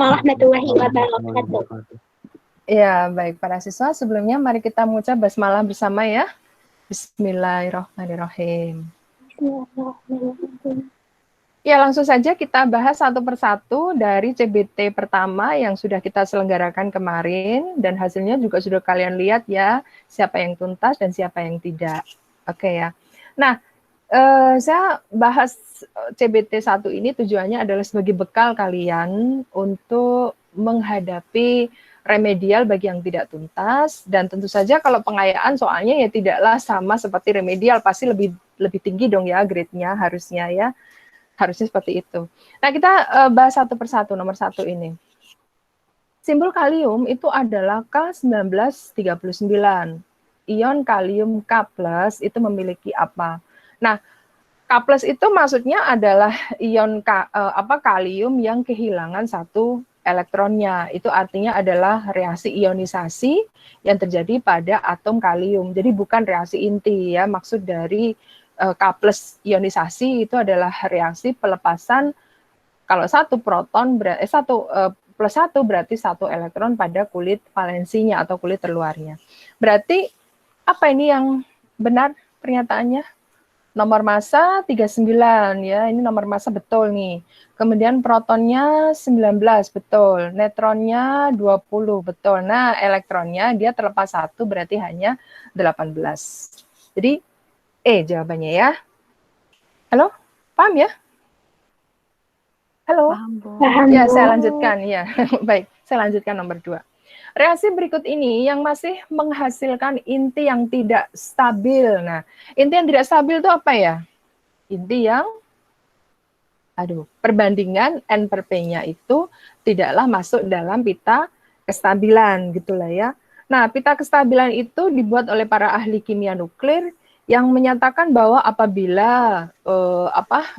warahmatullahi Waalaikumsalam wabarakatuh. warahmatullahi wabarakatuh. Ya, baik para siswa, sebelumnya mari kita mengucap basmalah bersama ya. Bismillahirrahmanirrahim. Bismillahirrahmanirrahim. Ya, langsung saja kita bahas satu persatu dari CBT pertama yang sudah kita selenggarakan kemarin, dan hasilnya juga sudah kalian lihat ya, siapa yang tuntas dan siapa yang tidak. Oke ya. Nah, saya bahas CBT 1 ini tujuannya adalah sebagai bekal kalian untuk menghadapi remedial bagi yang tidak tuntas, dan tentu saja kalau pengayaan soalnya ya tidaklah sama seperti remedial, pasti lebih tinggi dong ya grade-nya harusnya ya. Harusnya seperti itu. Nah, kita bahas satu persatu, nomor 1 ini. Simbol kalium itu adalah K1939. Ion kalium K+ itu memiliki apa? Nah, K+ itu maksudnya adalah ion kalium yang kehilangan satu elektronnya. Itu artinya adalah reaksi ionisasi yang terjadi pada atom kalium. Jadi bukan reaksi inti ya. Maksud dari K+ ionisasi itu adalah reaksi pelepasan kalau satu proton plus satu berarti satu elektron pada kulit valensinya atau kulit terluarnya. Berarti apa ini yang benar pernyataannya? Nomor massa 39 ya, ini nomor massa betul nih. Kemudian protonnya 19 betul, neutronnya 20 betul. Nah, elektronnya dia terlepas satu berarti hanya 18. Jadi jawabannya ya. Halo? Paham ya? Halo? Paham, Ya, Bu. saya lanjutkan ya. Baik, saya lanjutkan nomor 2. Reaksi berikut ini yang masih menghasilkan inti yang tidak stabil. Nah, inti yang tidak stabil itu apa ya? Inti yang, perbandingan N per P-nya itu tidaklah masuk dalam pita kestabilan, gitulah ya. Nah, pita kestabilan itu dibuat oleh para ahli kimia nuklir yang menyatakan bahwa apabila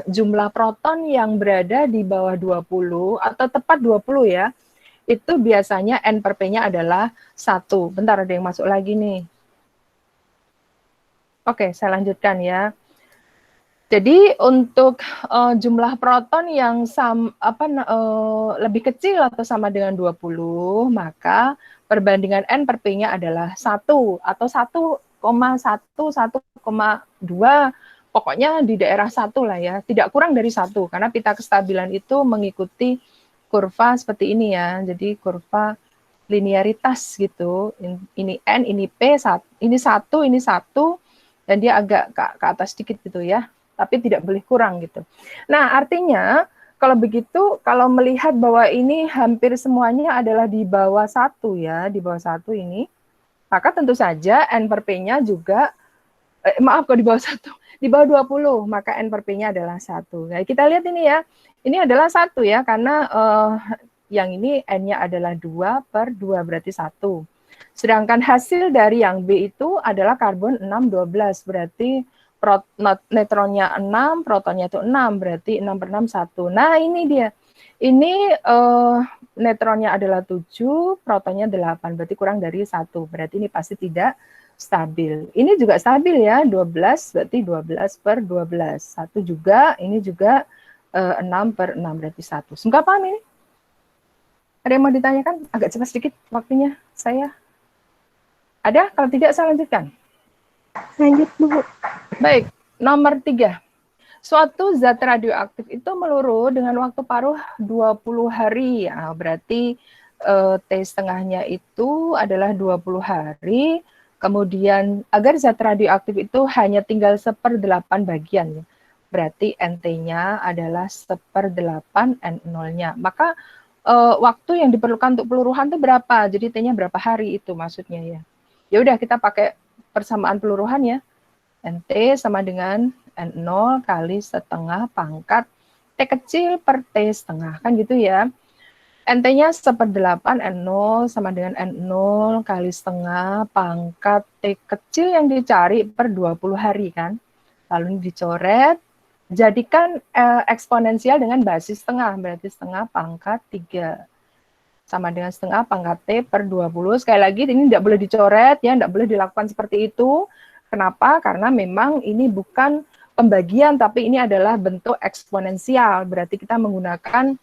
jumlah proton yang berada di bawah 20 atau tepat 20 ya, itu biasanya N per P-nya adalah 1. Bentar, ada yang masuk lagi nih. Oke, saya lanjutkan ya. Jadi untuk jumlah proton yang lebih kecil atau sama dengan 20, maka perbandingan N per P-nya adalah 1 atau 1,1, 1,2, pokoknya di daerah 1 lah ya, tidak kurang dari 1, karena pita kestabilan itu mengikuti kurva seperti ini ya, jadi kurva linearitas gitu, ini N, ini P, ini 1, dan dia agak ke atas sedikit gitu ya, tapi tidak boleh kurang gitu. Nah, artinya kalau begitu, kalau melihat bahwa ini hampir semuanya adalah di bawah 1 ya, di bawah 1 ini, maka tentu saja N per P-nya juga, kalau di bawah 1, di bawah 20, maka N per P-nya adalah 1. Nah, kita lihat ini ya, ini adalah 1 ya, karena yang ini N-nya adalah 2 per 2, berarti 1. Sedangkan hasil dari yang B itu adalah karbon 6, 12, berarti neutronnya 6, protonnya itu 6, berarti 6 per 6, 1. Nah, ini dia. Ini neutronnya adalah 7, protonnya 8, berarti kurang dari 1. Berarti ini pasti tidak stabil. Ini juga stabil ya, 12, berarti 12 per 12. 1 juga, ini juga 6 per 6, berarti 1. Semoga paham ini? Ada yang mau ditanyakan? Agak cepat sedikit waktunya saya. Ada? Kalau tidak, saya lanjutkan. Lanjut, Bu. Baik, nomor 3. Suatu zat radioaktif itu meluru dengan waktu paruh 20 hari. Ya, berarti T setengahnya itu adalah 20 hari. Kemudian agar zat radioaktif itu hanya tinggal 1/8 bagian. Berarti NT-nya adalah 1/8 N0-nya. Maka waktu yang diperlukan untuk peluruhan itu berapa? Jadi T-nya berapa hari itu maksudnya ya. Ya udah kita pakai persamaan peluruhan ya. NT sama dengan N0 kali setengah pangkat T kecil per T setengah, kan gitu ya. NT-nya 1/8 N0 sama dengan N0 kali setengah pangkat T kecil yang dicari per 20 hari kan. Lalu ini dicoret, jadikan eksponensial dengan basis setengah, berarti setengah pangkat 3. Sama dengan setengah pangkat T per 20. Sekali lagi ini tidak boleh dicoret ya, tidak boleh dilakukan seperti itu. Kenapa? Karena memang ini bukan pembagian, tapi ini adalah bentuk eksponensial. Berarti kita menggunakan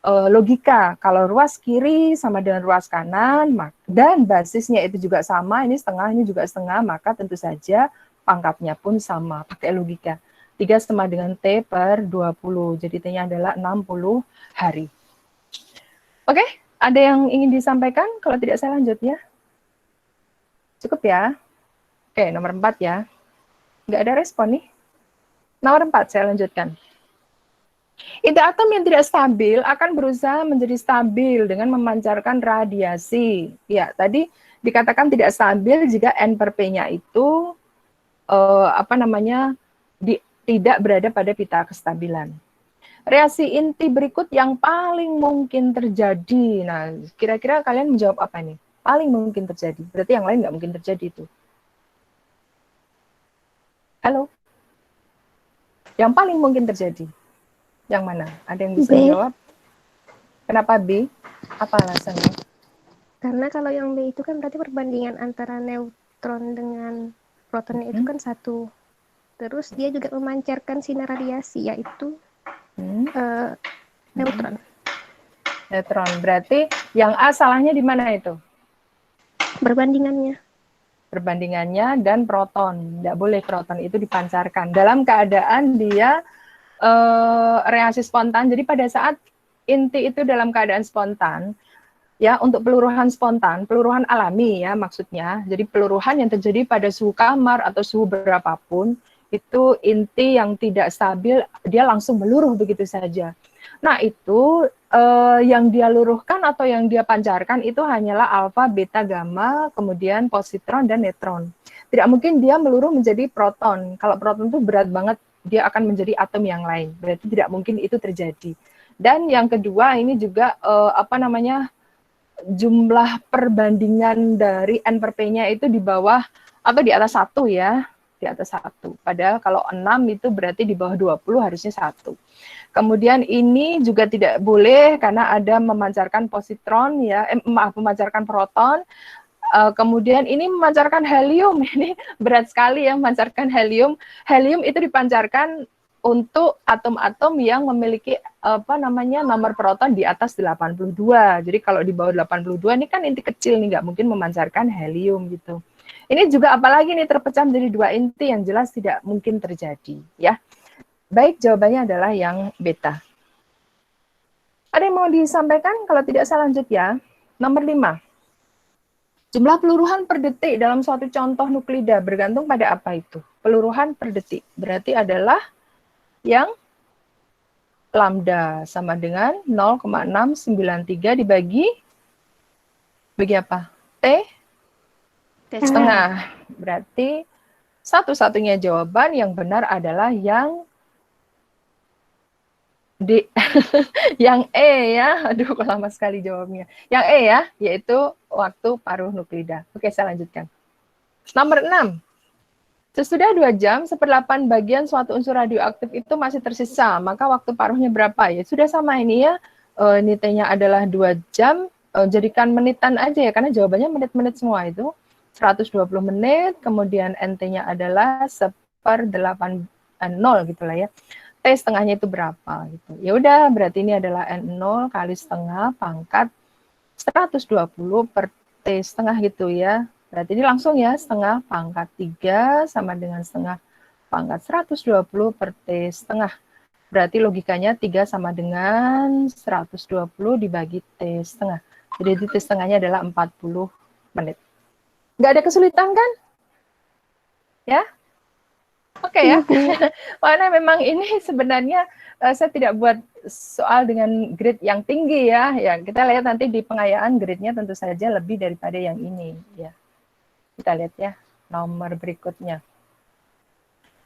logika. Kalau ruas kiri sama dengan ruas kanan, dan basisnya itu juga sama, ini setengah, ini juga setengah, maka tentu saja pangkatnya pun sama, pakai logika. 3 sama dengan T per 20, jadi T-nya adalah 60 hari. Oke, ada yang ingin disampaikan? Kalau tidak saya lanjut ya. Cukup ya? Oke, nomor 4 ya. Nggak ada respon nih. Nomor 4 saya lanjutkan. Inti atom yang tidak stabil akan berusaha menjadi stabil dengan memancarkan radiasi. Ya, tadi dikatakan tidak stabil jika N per P-nya itu tidak berada pada pita kestabilan. Reaksi inti berikut yang paling mungkin terjadi. Nah, kira-kira kalian menjawab apa nih? Paling mungkin terjadi. Berarti yang lain nggak mungkin terjadi itu. Halo? Yang paling mungkin terjadi. Yang mana? Ada yang bisa B. jawab? Kenapa B? Apa alasannya? Karena kalau yang B itu kan berarti perbandingan antara neutron dengan protonnya itu kan 1. Terus dia juga memancarkan sinar radiasi, yaitu neutron. Neutron. Berarti yang A salahnya di mana itu? Perbandingannya. Perbandingannya dan proton. Tidak boleh proton itu dipancarkan. Dalam keadaan dia reaksi spontan. Jadi pada saat inti itu dalam keadaan spontan, ya untuk peluruhan spontan, peluruhan alami ya maksudnya. Jadi peluruhan yang terjadi pada suhu kamar atau suhu berapapun, itu inti yang tidak stabil, dia langsung meluruh begitu saja. Nah itu yang dia luruhkan atau yang dia pancarkan itu hanyalah alfa, beta, gamma, kemudian positron dan neutron. Tidak mungkin dia meluruh menjadi proton. Kalau proton itu berat banget, dia akan menjadi atom yang lain. Berarti tidak mungkin itu terjadi. Dan yang kedua ini juga jumlah perbandingan dari N per P-nya itu di bawah atau di atas 1 ya, di atas 1. Padahal kalau 6 itu berarti di bawah 20 harusnya 1. Kemudian ini juga tidak boleh karena ada memancarkan positron ya, memancarkan proton. Kemudian ini memancarkan helium, ini berat sekali ya memancarkan helium. Helium itu dipancarkan untuk atom-atom yang memiliki nomor proton di atas 82. Jadi kalau di bawah 82 ini kan inti kecil nih, nggak mungkin memancarkan helium gitu. Ini juga apalagi nih terpecah menjadi 2 inti yang jelas tidak mungkin terjadi ya. Baik, jawabannya adalah yang beta. Ada yang mau disampaikan? Kalau tidak saya lanjut ya. Nomor 5. Jumlah peluruhan per detik dalam suatu contoh nuklida bergantung pada apa itu? Peluruhan per detik. Berarti adalah yang lambda sama dengan 0,693 dibagi apa? T setengah. Berarti satu-satunya jawaban yang benar adalah yang D. Yang E ya. Aduh, kok lama sekali jawabnya. Yang E ya, yaitu waktu paruh nuklida. Oke, saya lanjutkan. Nomor 6. Sesudah 2 jam, 1/8 bagian suatu unsur radioaktif itu masih tersisa. Maka waktu paruhnya berapa? Ya sudah sama ini ya. Ini T-nya adalah 2 jam. Jadikan menitan aja ya, karena jawabannya menit-menit semua itu. 120 menit, kemudian NT-nya adalah 1/8 0 gitu lah ya. T setengahnya itu berapa gitu. Ya udah, berarti ini adalah N0 kali setengah pangkat 120 per T setengah gitu ya. Berarti ini langsung ya, setengah pangkat 3 sama dengan setengah pangkat 120 per T setengah. Berarti logikanya 3 sama dengan 120 dibagi T setengah. Jadi T setengahnya adalah 40 menit. Nggak ada kesulitan kan? Ya? Oke ya, karena memang ini sebenarnya saya tidak buat soal dengan grade yang tinggi ya. Ya kita lihat nanti di pengayaan grade-nya tentu saja lebih daripada yang ini. Ya, kita lihat ya nomor berikutnya.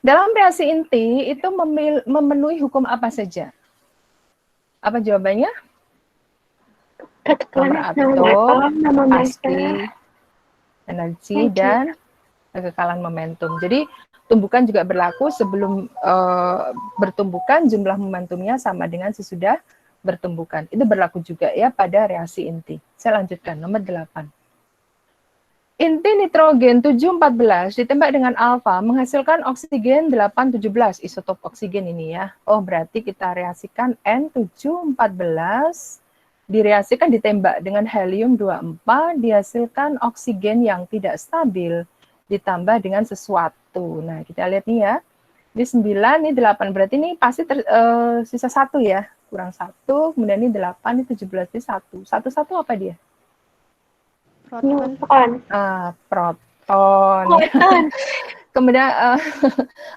Dalam reaksi inti itu memenuhi hukum apa saja? Apa jawabannya? Nomor atom, pasti, energi dan kekekalan momentum. Jadi tumbukan juga berlaku sebelum bertumbukan, jumlah momentumnya sama dengan sesudah bertumbukan. Itu berlaku juga ya pada reaksi inti. Saya lanjutkan, nomor 8. Inti nitrogen 714 ditembak dengan alfa menghasilkan oksigen 817, isotop oksigen ini ya. Oh, berarti kita reaksikan N714 direaksikan ditembak dengan helium 24 dihasilkan oksigen yang tidak stabil ditambah dengan sesuatu. Nah, kita lihat nih ya. Ini 9, ini 8. Berarti ini pasti sisa 1 ya. Kurang 1, kemudian ini 8, ini 17, ini 1. 1 apa dia? Proton. Proton. Kemudian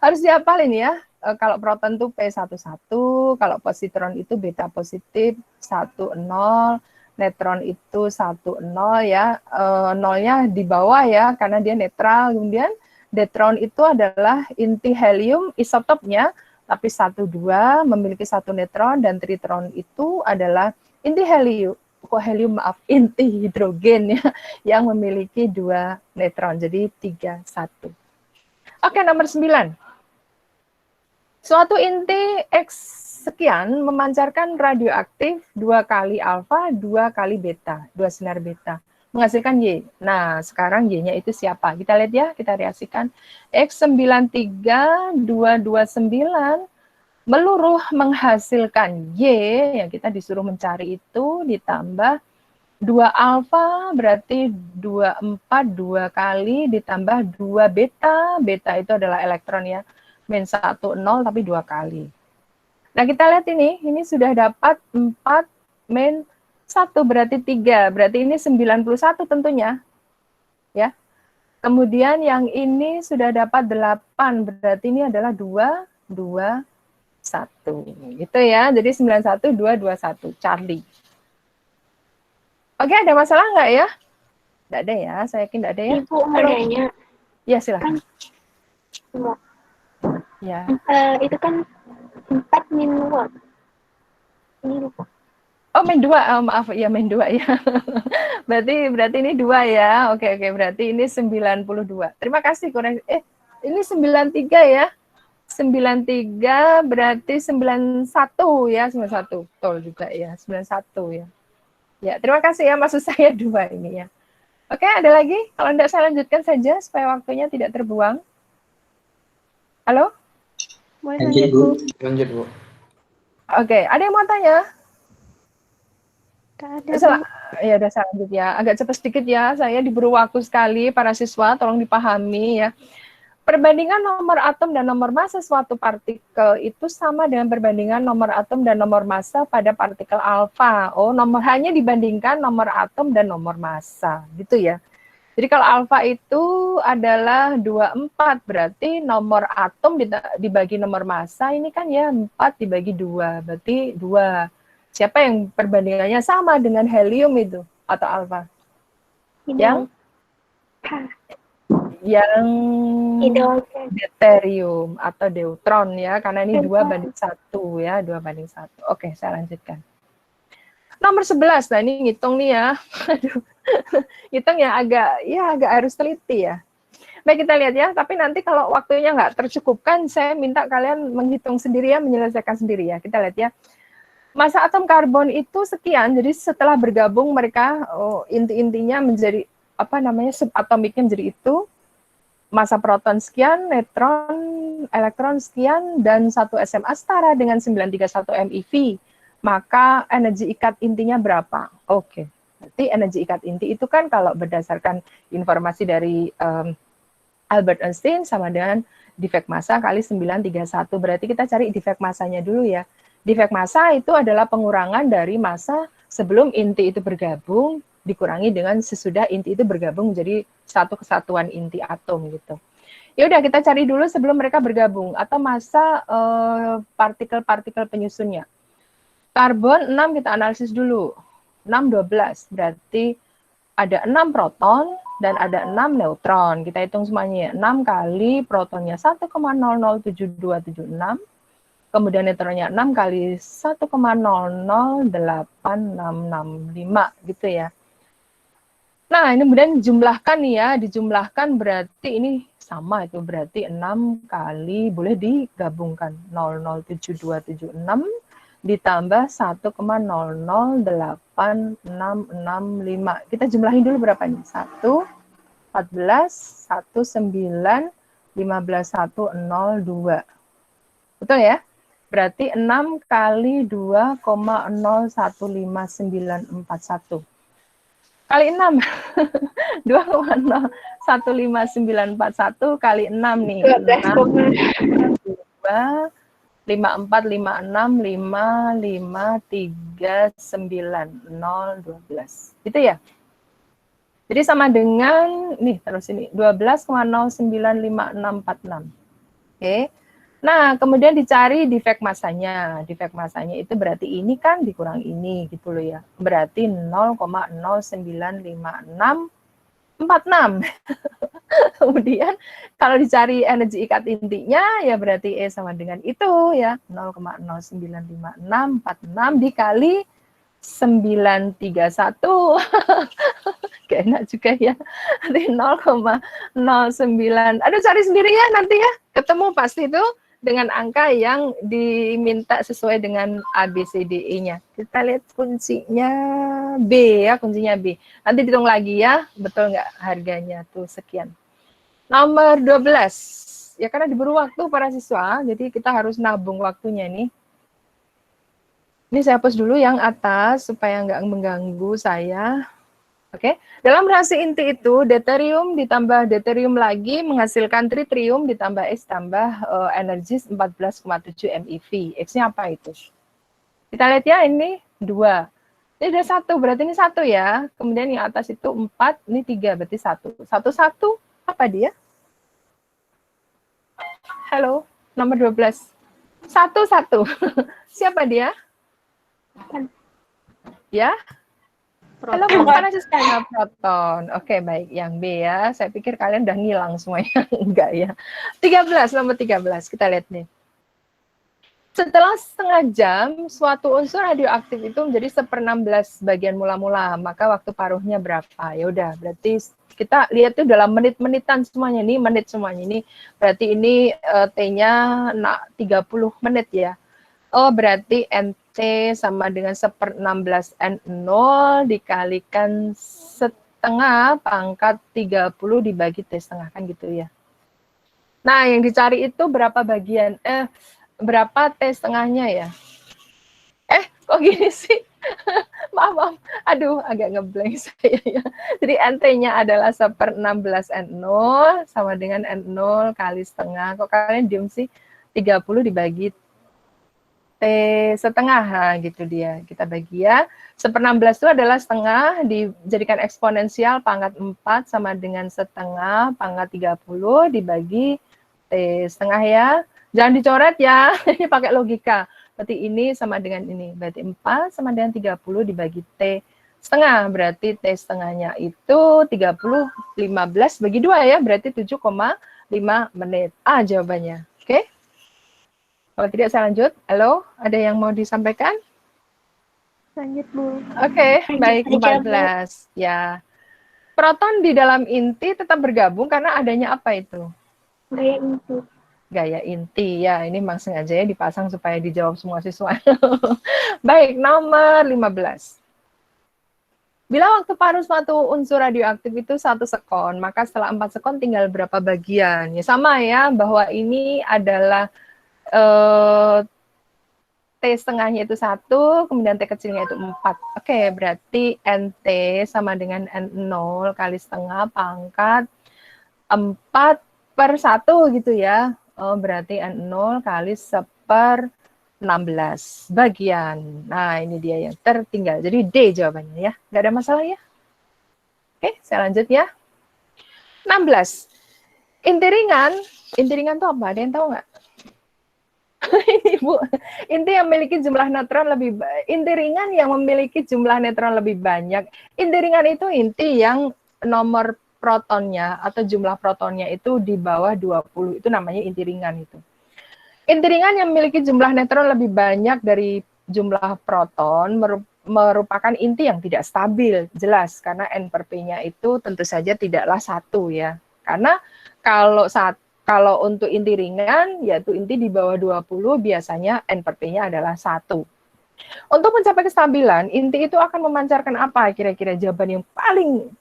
harus dihafalin ya. Kalau proton itu P11, kalau positron itu beta positif 10, neutron itu 10 ya. Nolnya di bawah ya karena dia netral. Kemudian deuteron itu adalah inti helium isotopnya, tapi 1, 2 memiliki 1 neutron, dan tritron itu adalah inti inti hidrogen ya, yang memiliki 2 neutron, jadi 3, 1. Oke, nomor 9. Suatu inti X sekian memancarkan radioaktif 2 kali alfa, 2 kali beta, 2 sinar beta, menghasilkan Y. Nah, sekarang Y-nya itu siapa? Kita lihat ya, kita reaksikan. X93229 meluruh menghasilkan Y, yang kita disuruh mencari itu, ditambah 2 alfa, berarti 24, 2 kali, ditambah 2 beta, beta itu adalah elektron ya, min 1, 0, tapi 2 kali. Nah, kita lihat ini sudah dapat 4, min 1, berarti 3, berarti ini 91 tentunya. Ya. Kemudian yang ini sudah dapat 8, berarti ini adalah 2, 2, 1. Gitu ya, jadi 91, 2, 2, 1, Charlie. Oke, ada masalah nggak ya? Nggak ada ya, saya yakin nggak ada ya. Ibu mau nanya. Ya, silakan. Ya. Itu kan 4 min 2. Ini lupa. Oh, min 2. Maaf, ya min 2 ya. berarti ini 2 ya. Oke, berarti ini 92. Terima kasih koreksi. Ini 93 ya. 93 berarti 91 ya, 91. Betul juga ya, 91 ya. Ya, terima kasih ya, maksud saya 2 ini ya. Oke, ada lagi? Kalau tidak saya lanjutkan saja supaya waktunya tidak terbuang. Halo? Lanjut, Bu. Lanjut, Bu. Oke, ada yang mau tanya? Tidak ada, Bu. Ya udah, saya lanjut ya. Agak cepat sedikit ya, saya diberi waktu sekali para siswa, tolong dipahami ya. Perbandingan nomor atom dan nomor massa suatu partikel itu sama dengan perbandingan nomor atom dan nomor massa pada partikel alfa. Oh, hanya dibandingkan nomor atom dan nomor massa, gitu ya. Jadi kalau alfa itu adalah 24, berarti nomor atom dibagi nomor massa, ini kan ya 4 dibagi 2, berarti 2. Siapa yang perbandingannya sama dengan helium itu atau alfa? Yang deuterium atau deuteron ya, karena ini 2 banding 1 ya, 2 banding 1. Oke, saya lanjutkan. Nomor 11, nah ini ngitung nih ya. Aduh. Hitung ya agak harus teliti ya. Baik, kita lihat ya, tapi nanti kalau waktunya nggak tercukupkan, saya minta kalian menghitung sendiri ya, menyelesaikan sendiri ya. Kita lihat ya. Massa atom karbon itu sekian, jadi setelah bergabung mereka inti-intinya menjadi subatomiknya menjadi itu. Massa proton sekian, neutron, elektron sekian, dan 1 SMA setara dengan 931 MeV. Maka energi ikat intinya berapa? Oke. Berarti energi ikat inti itu kan kalau berdasarkan informasi dari Albert Einstein sama dengan defek massa kali 931. Berarti kita cari defek massanya dulu ya. Defek massa itu adalah pengurangan dari massa sebelum inti itu bergabung dikurangi dengan sesudah inti itu bergabung menjadi satu kesatuan inti atom gitu. Ya udah, kita cari dulu sebelum mereka bergabung atau massa partikel-partikel penyusunnya. Karbon 6 kita analisis dulu. 6, 12, berarti ada 6 proton dan ada 6 neutron. Kita hitung semuanya ya. 6 kali protonnya 1,007276, kemudian neutronnya 6 kali 1,008665 gitu ya. Nah, ini kemudian dijumlahkan nih ya, dijumlahkan berarti ini sama itu, berarti 6 kali, boleh digabungkan, 0,07276 ditambah 1,008665. Kita jumlahin dulu berapa nih? 1, 14, 19, 15, 1, 0, 2. Betul ya? Berarti 6 kali 2,015941. Kali 6. 2,015941 kali 6 nih. 6, 54, 56, 5, 5, 3, 9, 0, 12. Gitu ya? Jadi sama dengan, nih terus ini, 12,095646. Oke. Nah, kemudian dicari defek masanya. Defek masanya itu berarti ini kan dikurang ini gitu loh ya. Berarti 0,095646. Kemudian kalau dicari energi ikat intinya ya berarti E sama dengan itu ya. 0,095646 dikali 931. Gak enak juga ya. Nanti 0,09. Aduh, cari sendiri ya nanti ya. Ketemu pasti itu dengan angka yang diminta sesuai dengan ABCDE-nya. Kita lihat kuncinya B ya, kuncinya B. Nanti dihitung lagi ya, betul nggak harganya tuh sekian. Nomor 12. Ya karena diburu waktu para siswa, jadi kita harus nabung waktunya nih. Ini saya hapus dulu yang atas supaya nggak mengganggu saya. Oke, dalam reaksi inti itu deuterium ditambah deuterium lagi menghasilkan tritium ditambah X tambah energi 14,7 MeV. X-nya apa itu? Kita lihat ya, ini 2. Ini ada 1, berarti ini 1 ya. Kemudian yang atas itu 4, ini 3, berarti 1. 1, apa dia? Halo, nomor 12. 1. Siapa dia? Ya? Halo, bukan asisten proton. Oke, baik. Yang B ya. Saya pikir kalian udah ngilang semuanya. Enggak ya. 13, nomor 13. Kita lihat nih. Setelah setengah jam, suatu unsur radioaktif itu menjadi 1/16 bagian mula-mula. Maka waktu paruhnya berapa? Ya udah, berarti kita lihat itu dalam menit-menitan semuanya. Ini menit semuanya. Ini berarti ini T-nya 30 menit ya. Oh, berarti NT sama dengan 1/16 N0 dikalikan setengah pangkat 30 dibagi T setengah, kan gitu ya. Nah, yang dicari itu berapa bagian, berapa T setengahnya ya? Kok gini sih? maaf. Aduh, agak ngeblank saya ya. Jadi NT-nya adalah 1/16 N0 sama dengan N0 kali setengah. Kok kalian diem sih? 30 dibagi T setengah, nah, gitu dia. Kita bagi ya. 1/16 itu adalah setengah, dijadikan eksponensial pangkat 4 sama dengan setengah pangkat 30 dibagi T setengah ya. Jangan dicoret ya, ini pakai logika. Berarti ini sama dengan ini. Berarti 4 sama dengan 30 dibagi T setengah. Berarti T setengahnya itu 30, 15 bagi 2 ya. Berarti 7,5 menit. Jawabannya. Oke? Kalau tidak saya lanjut. Halo, ada yang mau disampaikan? Lanjut, Bu. Oke, baik, 14. Ya. Proton di dalam inti tetap bergabung karena adanya apa itu? Gaya inti. Gaya inti, ya. Ini memang sengaja ya dipasang supaya dijawab semua siswa. Baik, nomor 15. Bila waktu paruh suatu unsur radioaktif itu 1 sekon, maka setelah 4 sekon tinggal berapa bagian? Ya sama ya, bahwa ini adalah T setengahnya itu 1, kemudian T kecilnya itu 4. Oke, berarti NT sama dengan N0 kali setengah pangkat 4/1 gitu ya. Oh, berarti N0 kali 1/16 bagian. Nah, ini dia yang tertinggal. Jadi D jawabannya ya. Nggak ada masalah ya? Oke, saya lanjut ya. 16. Inti ringan itu apa? Ada yang tahu nggak? Ini Bu, inti yang memiliki jumlah neutron lebih inti ringan yang memiliki jumlah neutron lebih banyak. Inti ringan itu inti yang nomor protonnya atau jumlah protonnya itu di bawah 20. Itu namanya inti ringan itu. Inti ringan yang memiliki jumlah neutron lebih banyak dari jumlah proton merupakan inti yang tidak stabil, jelas karena N/P-nya itu tentu saja tidaklah 1 ya. Karena kalau untuk inti ringan, yaitu inti di bawah 20, biasanya N/P-nya adalah 1. Untuk mencapai kestabilan, inti itu akan memancarkan apa kira-kira jawaban yang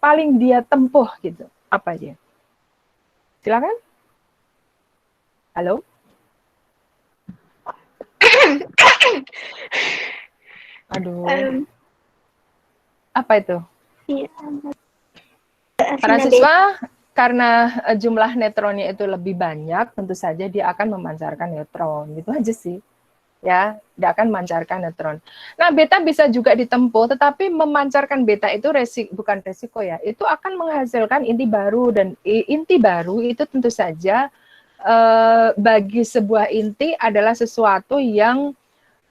paling dia tempuh gitu. Apa dia? Silakan. Halo? Aduh, apa itu? Iya. Para Sinar siswa, karena jumlah neutronnya itu lebih banyak, tentu saja dia akan memancarkan neutron. Gitu aja sih. Ya, dia akan memancarkan neutron. Nah, beta bisa juga ditempuh, tetapi memancarkan beta itu bukan resiko ya. Itu akan menghasilkan inti baru, dan inti baru itu tentu saja bagi sebuah inti adalah sesuatu yang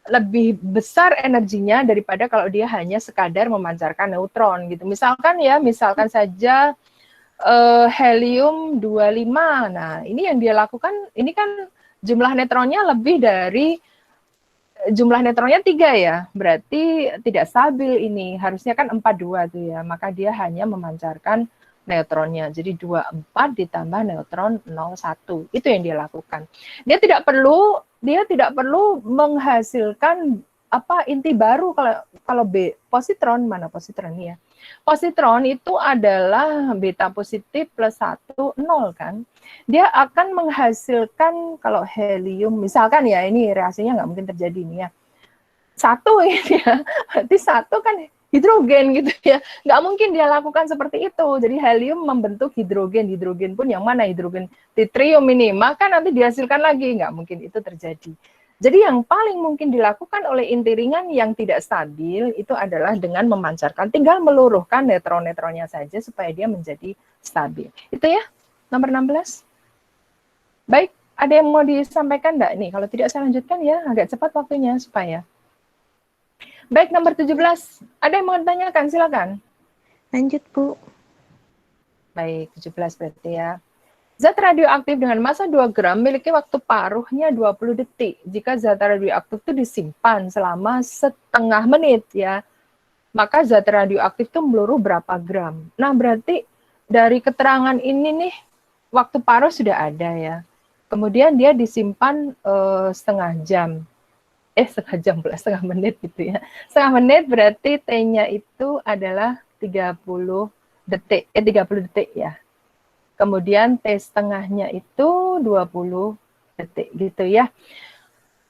lebih besar energinya daripada kalau dia hanya sekadar memancarkan neutron gitu. Misalkan saja helium 25. Nah, ini yang dia lakukan, ini kan jumlah neutronnya lebih dari jumlah neutronnya 3 ya. Berarti tidak stabil ini. Harusnya kan 42 tuh ya. Maka dia hanya memancarkan neutronnya. Jadi 24 ditambah neutron 01. Itu yang dia lakukan. Dia tidak perlu menghasilkan inti baru. Kalau positron, mana positron ya? Positron itu adalah beta positif plus 1, 0 kan. Dia akan menghasilkan, kalau helium, misalkan ya, ini reaksinya nggak mungkin terjadi nih ya. 1 ini ya, berarti 1 kan hidrogen gitu ya. Nggak mungkin dia lakukan seperti itu. Jadi helium membentuk hidrogen. Hidrogen pun yang mana? Hidrogen tritium ini. Maka nanti dihasilkan lagi. Nggak mungkin itu terjadi. Jadi yang paling mungkin dilakukan oleh inti ringan yang tidak stabil itu adalah dengan memancarkan, tinggal meluruhkan neutron-neutronnya saja supaya dia menjadi stabil. Itu ya, nomor 16. Baik, ada yang mau disampaikan enggak nih? Kalau tidak saya lanjutkan ya, agak cepat waktunya supaya. Baik, nomor 17. Ada yang mau ditanyakan? Silakan. Lanjut, Bu. Baik, 17 berarti ya. Zat radioaktif dengan massa 2 gram memiliki waktu paruhnya 20 detik. Jika zat radioaktif itu disimpan selama setengah menit ya, maka zat radioaktif itu meluruh berapa gram. Nah, berarti dari keterangan ini nih, waktu paruh sudah ada ya. Kemudian dia disimpan setengah jam. Setengah jam pula, setengah menit gitu ya. Setengah menit berarti T-nya itu adalah 30 detik. 30 detik ya. Kemudian T setengahnya itu 20 detik gitu ya.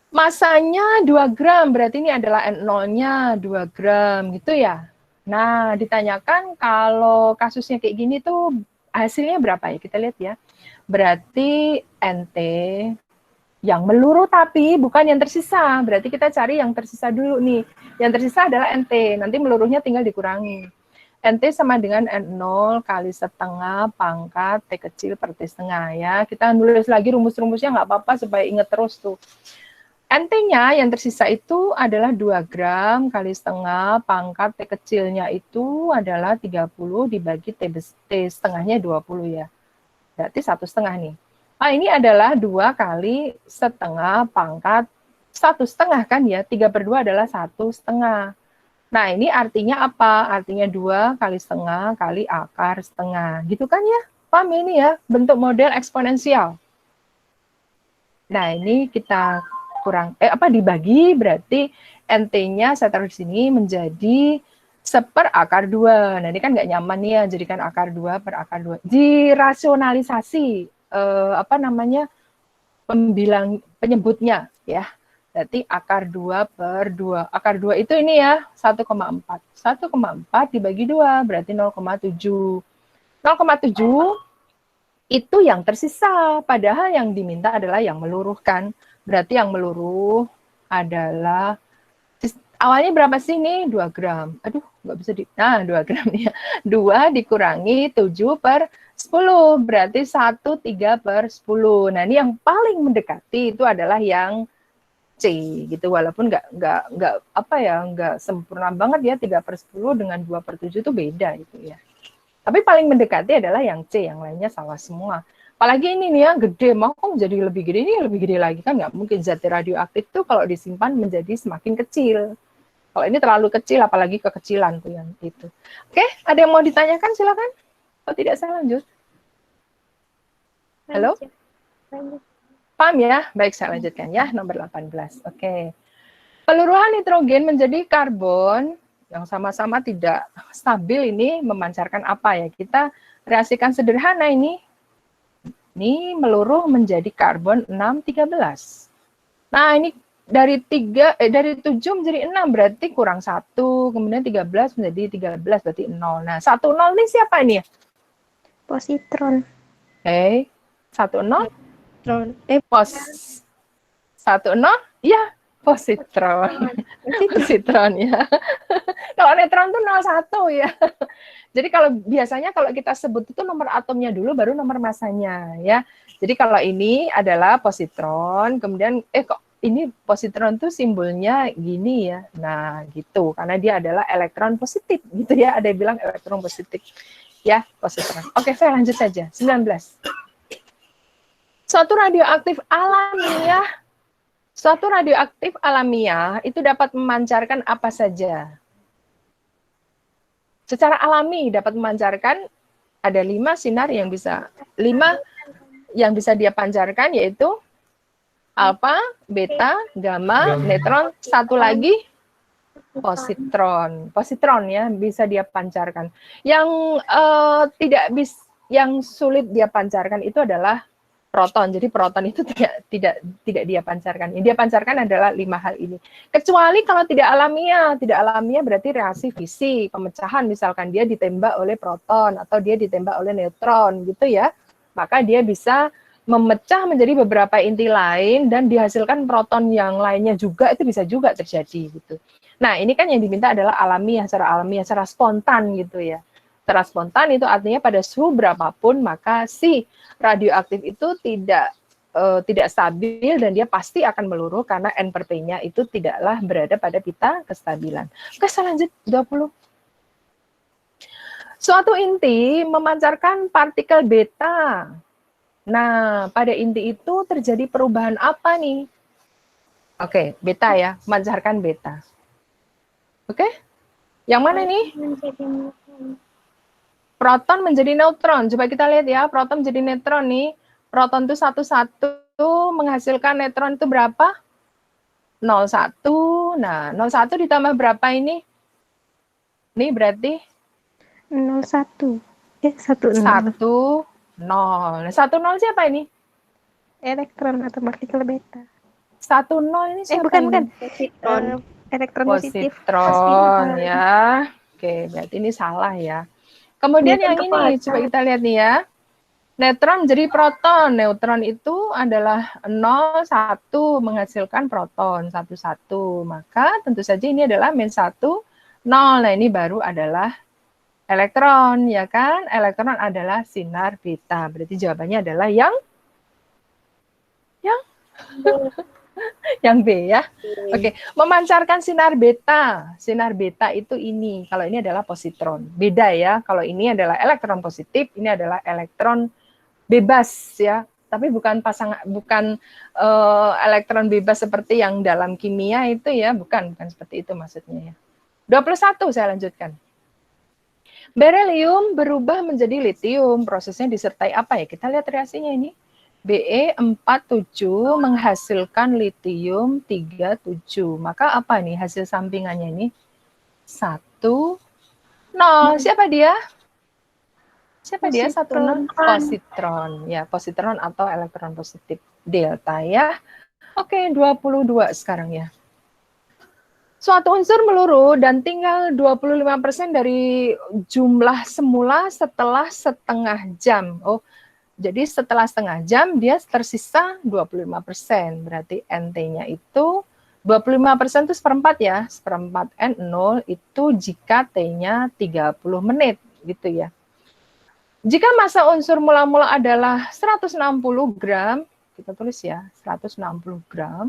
Masanya 2 gram, berarti ini adalah N0-nya 2 gram gitu ya. Nah, ditanyakan kalau kasusnya kayak gini tuh hasilnya berapa ya? Kita lihat ya. Berarti NT yang meluruh tapi bukan yang tersisa. Berarti kita cari yang tersisa dulu nih. Yang tersisa adalah NT, nanti meluruhnya tinggal dikurangi. NT sama dengan N0 kali setengah pangkat T kecil per T setengah ya. Kita nulis lagi rumus-rumusnya nggak apa-apa supaya ingat terus tuh. NT-nya yang tersisa itu adalah 2 gram kali setengah pangkat T kecilnya itu adalah 30 dibagi T setengahnya 20 ya. Berarti 1,5 nih. Ini adalah 2 kali setengah pangkat 1,5 kan ya. 3/2 adalah 1,5. Nah, ini artinya apa? Artinya 2 kali setengah kali akar setengah. Gitu kan ya? Paham ini ya? Bentuk model eksponensial. Nah, ini kita dibagi, berarti NT-nya saya taruh di sini menjadi 1/2. Nah, ini kan nggak nyaman nih ya, jadikan akar 2 per akar 2. Dirasionalisasi, penyebutnya ya. Berarti akar 2 per 2. Akar 2 itu ini ya, 1,4. 1,4 dibagi 2, berarti 0,7. 0,7 itu yang tersisa. Padahal yang diminta adalah yang meluruhkan. Berarti yang meluruh adalah, awalnya berapa sih nih? 2 gram. Aduh, nggak bisa 2 gram ya. 2 dikurangi 7 per 10. Berarti 1/3/10. Nah, ini yang paling mendekati itu adalah yang C gitu, walaupun nggak sempurna banget ya. 3/10 dengan 2/7 itu beda gitu ya. Tapi paling mendekati adalah yang C, yang lainnya salah semua. Apalagi ini nih ya, gede, mau jadi lebih gede, ini lebih gede lagi kan nggak mungkin. Zat radioaktif tuh kalau disimpan menjadi semakin kecil. Kalau ini terlalu kecil, apalagi kekecilan tuh yang itu. Oke, ada yang mau ditanyakan silakan. Kalau tidak saya lanjut. Halo? Lanjut. Paham ya? Baik, saya lanjutkan ya, nomor 18. Oke. Peluruhan nitrogen menjadi karbon, yang sama-sama tidak stabil ini memancarkan apa ya? Kita reaksikan sederhana ini. Ini meluruh menjadi karbon 613. Nah, ini dari 7 menjadi 6 berarti kurang 1, kemudian 13 menjadi 13 berarti 0. Nah, 10 ini siapa ini? Positron. 10 Tron. 10 ya positron. Positron ya. Kalau neutron tuh 01 ya. Jadi biasanya kalau kita sebut itu nomor atomnya dulu baru nomor masanya ya. Jadi kalau ini adalah positron, kemudian kok ini positron tuh simbolnya gini ya. Nah, gitu. Karena dia adalah elektron positif gitu ya. Ada yang bilang elektron positif. Ya, positron. Oke, saya lanjut saja. 19. Suatu radioaktif alamiah itu dapat memancarkan apa saja. Secara alami dapat memancarkan ada 5 sinar yang bisa dia pancarkan, yaitu alfa, beta, gamma, neutron, satu lagi positron ya bisa dia pancarkan. Yang sulit dia pancarkan itu adalah proton. Jadi proton itu tidak dia pancarkan. Yang dia pancarkan adalah 5 hal ini. Kecuali kalau tidak alamiah berarti reaksi fisik, pemecahan, misalkan dia ditembak oleh proton atau dia ditembak oleh neutron gitu ya. Maka dia bisa memecah menjadi beberapa inti lain dan dihasilkan proton yang lainnya juga, itu bisa juga terjadi gitu. Nah, ini kan yang diminta adalah alamiah, secara spontan gitu ya. Secara spontan itu artinya pada suhu berapapun maka si radioaktif itu tidak stabil dan dia pasti akan meluruh karena N per P-nya itu tidaklah berada pada pita kestabilan. Oke, saya lanjut 20. Suatu inti memancarkan partikel beta. Nah, pada inti itu terjadi perubahan apa nih? Oke, beta ya, memancarkan beta. Oke, yang mana nih? Proton menjadi neutron. Coba kita lihat ya, proton menjadi neutron nih. Proton itu satu menghasilkan neutron itu berapa? 0,1. Nah, 0,1 ditambah berapa ini? Ini berarti 01. 10. 1, 0. Nah, 1,0 siapa ini? Elektron atau partikel beta. 1,0 ini siapa? Bukan. Positron. Elektron positif. Positron ya. Oke, berarti ini salah ya. Kemudian yang ini, coba kita lihat nih ya. Neutron jadi proton. Neutron itu adalah 0, 1 menghasilkan proton 1, 1. Maka tentu saja ini adalah -1, 0. Nah, ini baru adalah elektron, ya kan? Elektron adalah sinar beta. Berarti jawabannya adalah yang yang B ya. Oke, memancarkan sinar beta. Sinar beta itu ini. Kalau ini adalah positron. Beda ya. Kalau ini adalah elektron positif, ini adalah elektron bebas ya. Tapi bukan elektron bebas seperti yang dalam kimia itu ya, bukan seperti itu maksudnya ya. 21 saya lanjutkan. Berelium berubah menjadi litium. Prosesnya disertai apa ya? Kita lihat reaksinya ini. Be47 menghasilkan litium 37. Maka apa nih hasil sampingannya ini? 1, 0. Siapa dia? Siapa dia? 1, 0. Positron. Ya, positron atau elektron positif. Delta ya. Oke, 22 sekarang ya. Suatu unsur meluruh dan tinggal 25% dari jumlah semula setelah setengah jam. Oh, jadi setelah setengah jam dia tersisa 25%. Berarti NT-nya itu 25% itu seperempat ya. Seperempat N0 itu jika T-nya 30 menit gitu ya. Jika massa unsur mula-mula adalah 160 gram, kita tulis ya, 160 gram.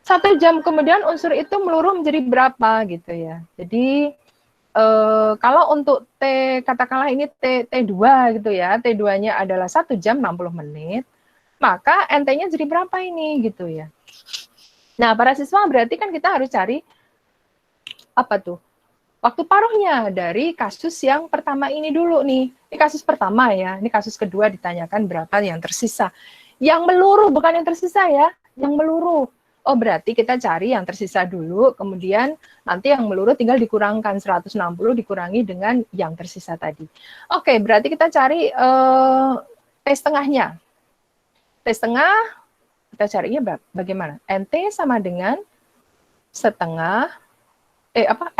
1 jam kemudian unsur itu meluruh menjadi berapa gitu ya. Jadi kalau untuk T, katakanlah ini T2 gitu ya, T2-nya adalah 1 jam 60 menit, maka NT-nya jadi berapa ini gitu ya. Nah, para siswa berarti kan kita harus cari apa tuh? Waktu paruhnya dari kasus yang pertama ini dulu nih. Ini kasus pertama ya, ini kasus kedua ditanyakan berapa yang tersisa. Yang meluruh, bukan yang tersisa ya, yang meluruh. Oh, berarti kita cari yang tersisa dulu, kemudian nanti yang meluruh tinggal dikurangkan 160 dikurangi dengan yang tersisa tadi. Oke, berarti kita cari T setengahnya. T setengah, kita carinya bagaimana? NT sama dengan setengah,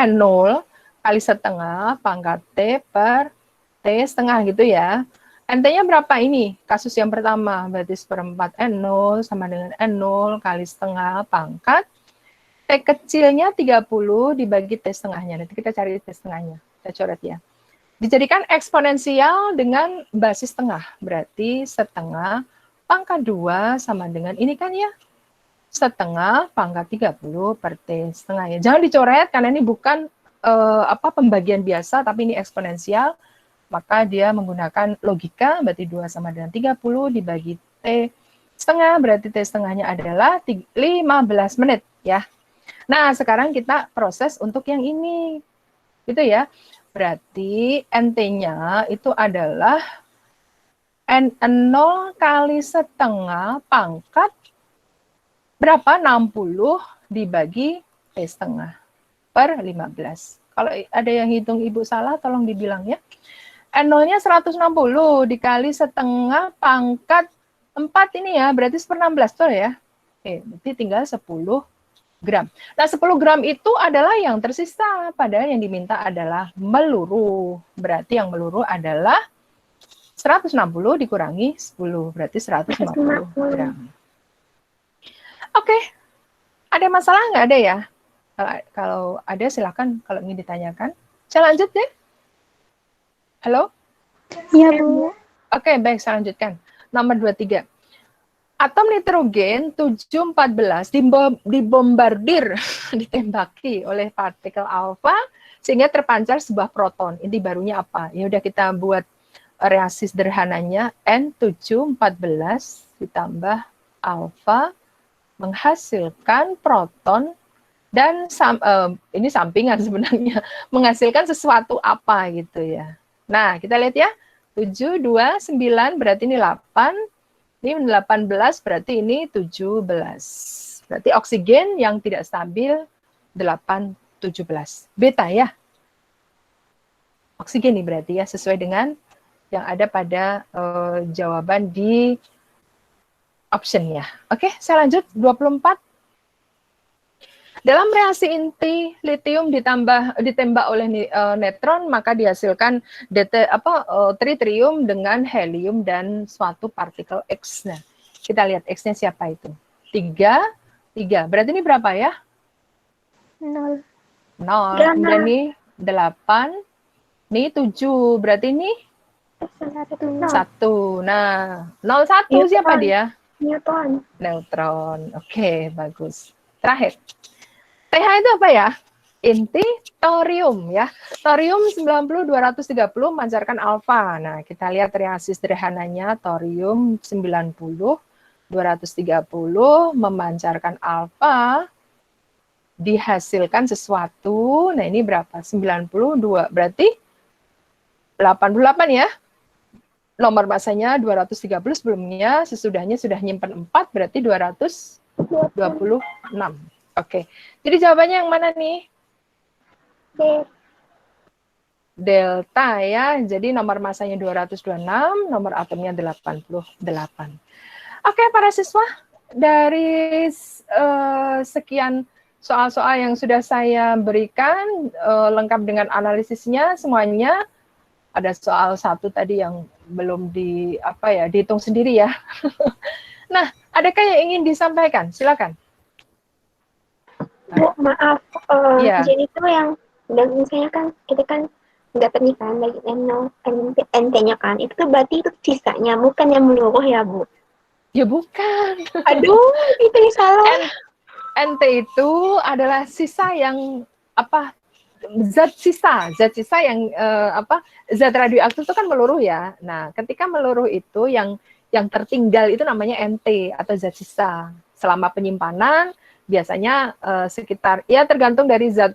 N0 kali setengah pangkat T per T setengah gitu ya. NT-nya berapa ini? Kasus yang pertama, berarti seperempat N0 sama dengan N0 kali setengah pangkat. T kecilnya 30 dibagi T setengahnya. Nanti kita cari T setengahnya. Kita coret ya. Dijadikan eksponensial dengan basis setengah. Berarti setengah pangkat 2 sama dengan ini kan ya. Setengah pangkat 30 per T setengah ya. Jangan dicoret karena ini bukan pembagian biasa, tapi ini eksponensial. Maka dia menggunakan logika, berarti 2 sama dengan 30 dibagi T setengah, berarti T setengahnya adalah 15 menit ya. Nah, sekarang kita proses untuk yang ini. Gitu ya. Berarti NT-nya itu adalah N0 kali setengah pangkat berapa? 60 dibagi T setengah per 15. Kalau ada yang hitung Ibu salah, tolong dibilang ya. N0-nya 160 dikali setengah pangkat 4 ini ya, berarti 1/16 tuh ya. Oke, berarti tinggal 10 gram. Nah, 10 gram itu adalah yang tersisa, padahal yang diminta adalah meluruh. Berarti yang meluruh adalah 160 dikurangi 10, berarti 150 gram. Oke, ada masalah nggak ada ya? Kalau ada silakan kalau ingin ditanyakan. Saya lanjut deh. Halo? Iya, Bu. Oke, baik, saya lanjutkan. Nomor 23. Atom nitrogen 714 dibombardir, ditembaki oleh partikel alfa sehingga terpancar sebuah proton. Inti barunya apa? Ya udah kita buat reaksi sederhananya. N714 ditambah alfa menghasilkan proton dan ini sampingan sebenarnya, menghasilkan sesuatu apa gitu ya. Nah, kita lihat ya. 7, 2, 9 berarti ini 8. Ini 18 berarti ini 17. Berarti oksigen yang tidak stabil 8, 17. Beta ya. Oksigen nih berarti ya, sesuai dengan yang ada pada jawaban di option ya. Oke, saya lanjut. 24. Dalam reaksi inti litium ditembak oleh neutron, maka dihasilkan tritium dengan helium dan suatu partikel X. Nah, kita lihat X-nya siapa itu? 3. Berarti ini berapa ya? 0. Kemudian ini 8. Ini 7. Berarti ini 1. Nah, 01 siapa dia? Neutron. Oke, bagus. Terakhir. TH itu apa ya? Inti thorium ya. Thorium 90-230 memancarkan alfa. Nah, kita lihat reaksi sederhananya. Thorium 90-230 memancarkan alfa. Dihasilkan sesuatu. Nah, ini berapa? 92. Berarti 88 ya. Nomor masanya 230 sebelumnya. Sesudahnya sudah nyimpen 4. Berarti 226. Oke, jadi jawabannya yang mana nih? Delta ya, jadi nomor masanya 226, nomor atomnya 88. Oke, para siswa, dari sekian soal-soal yang sudah saya berikan, lengkap dengan analisisnya semuanya, ada soal satu tadi yang belum dihitung sendiri ya. Nah, adakah yang ingin disampaikan? Silakan. Bu, maaf, jadi itu yang misalnya kan kita kan nggak pernikahan bagi NT-nya kan, itu tuh berarti itu sisanya, bukan yang meluruh ya, Bu? Ya bukan. Aduh, itu salah. NT itu adalah sisa yang zat sisa yang zat radioaktif itu kan meluruh ya. Nah, ketika meluruh itu yang tertinggal itu namanya NT atau zat sisa. Selama penyimpanan biasanya sekitar, ya tergantung dari zat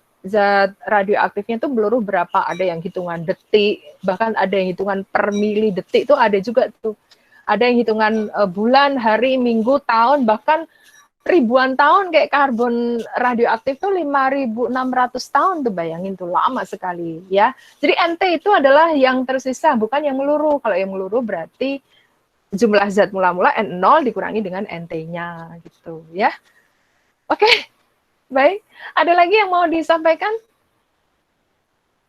radioaktifnya itu meluruh berapa, ada yang hitungan detik, bahkan ada yang hitungan per mili detik, itu ada juga tuh. Ada yang hitungan bulan, hari, minggu, tahun, bahkan ribuan tahun kayak karbon radioaktif tuh 5.600 tahun tuh, bayangin tuh lama sekali ya. Jadi NT itu adalah yang tersisa, bukan yang meluruh. Kalau yang meluruh berarti jumlah zat mula-mula N0 dikurangi dengan NT-nya gitu ya. Oke, baik. Ada lagi yang mau disampaikan?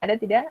Ada tidak?